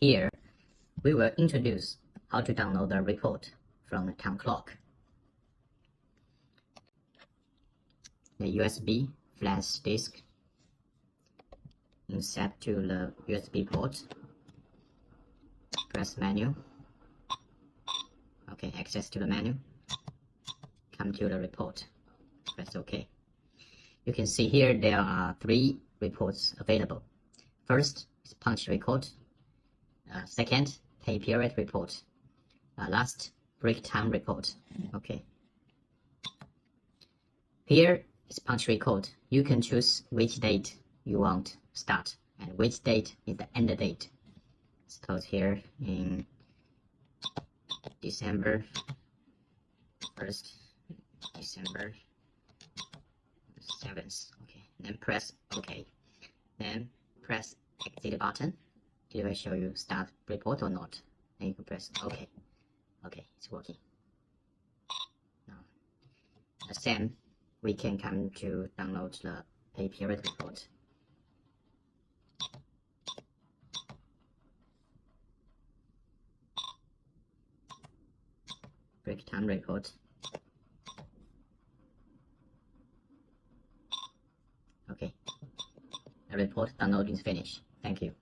Here, we will introduce how to download the report from the time clock. The USB flash disk. Insert to the USB port. Press menu. Okay, access to the menu. Come to the report. Press OK. You can see here there are 3 reports available. First is punch record. Second, pay period report. Last, break time report. Okay. Here is punch record. You can choose which date you want start and which date is the end date. Start here in December 1st, December 7th. Okay, then press OK. Then press exit button. Did I show you start report or not? Then you can press OK. Okay, it's working. Now, the same, we can come to download the pay period report. Break time report. Okay, the report downloading is finished. Thank you.